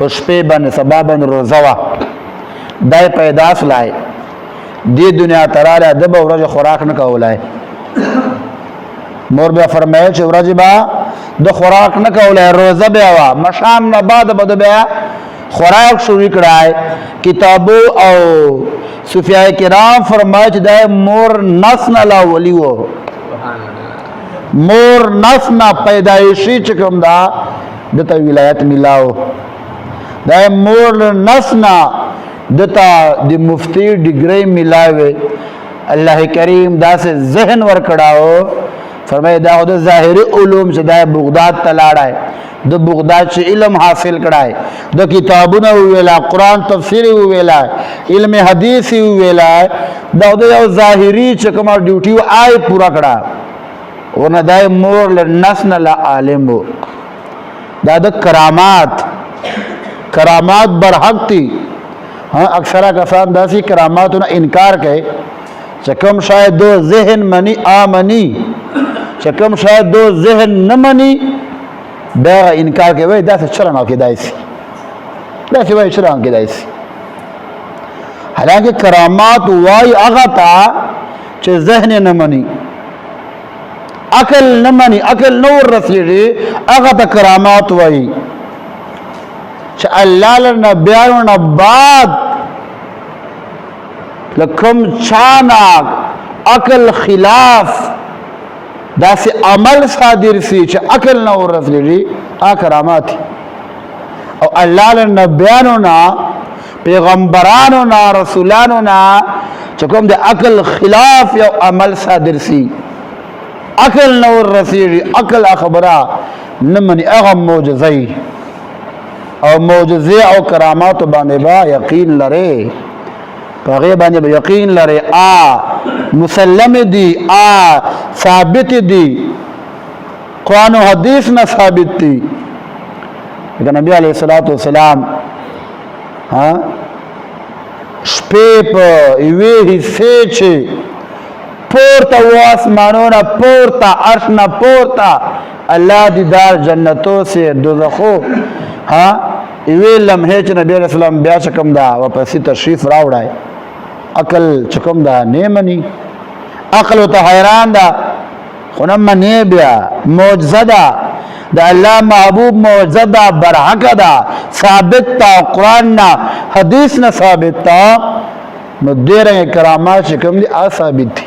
په شپې باندې سبا باندې روزه وه دای پیدا سلای دې دنیا ته راغلی ده به ورځې خوراک نه کولی مور بیا فرمایل چې ورځې به د خوراک نه کولی روزه بیا وه مشام نه بعد به ده بیا خوراک شروع کړی کتابو او صوفیای کرام فرمایي چې دا مور نس نه لاولي و مور نس نه پیدایشي چې کوم دا دته ولایت میلاو دا مور نس نه دته د مفتی ډیګری میلاوي الله کریم داسې ذهن ورکړاو فرمایي دا د ظاهري علوم چې دا بغداد ته لاړی د بغداد چې علم حاصل کړای د کتابونه ویلا قرآن تفسیر ویلا علم حدیث ویلا دا د یو ظاهري چې کومه ډیوټي آی پورا کړه ورنه دای مور له نس نه لا عالم وو دا د کرامات برحق دي ها اکثره کسان داسې کراماتو نه انکار کوي چې کوم شاید دو ذهن منی آمنی چې کوم شاید دو ذهن نه منی دا انکار کوي وای دا څه چرنه کېدای شي دا څه وای چرنه کېدای شي حالانکه کرامات وای هغه ته چې ذهن نه مني عقل نه مني عقل نور رسېږي هغه ته کرامات وای چې الله له بیانو نه بعد لکم چانا عقل خلاف داسې عمل صادر سي چې عقل نه ورسېږي هغه کرامات او الله له نبیانو نه پیغمبرانو نه رسولانو نه چې کوم د عقل خلاف یو عمل صادر سي عقل نه ورسېږي عقل خبره نه مني هغه معجزه او معجزه او کرامات باندې با یقین لري په باندې به یقین لري مسلم دي ثابت دي قرآن و حدیث نه ثابت دي لکه نبی علیہ الصلوۃ والسلام شپې په یوې حصې چې پورته و آسمانونه پورته عرش نه پورته الله دیدار جنتو سے دوزخو یوې لمحې چې نبی علیہ السلام بیا چکم دا واپسې تشریف راوړای عقل چکم دا نه مني عقل ته حیران دا خو نه مني بیا معجزه ده د الله محبوب معجزه ده برحق ده ثابت تا قرآن نه حدیث نه ثابت تا نو ډېر کرامات چې کوم دي ثابت دي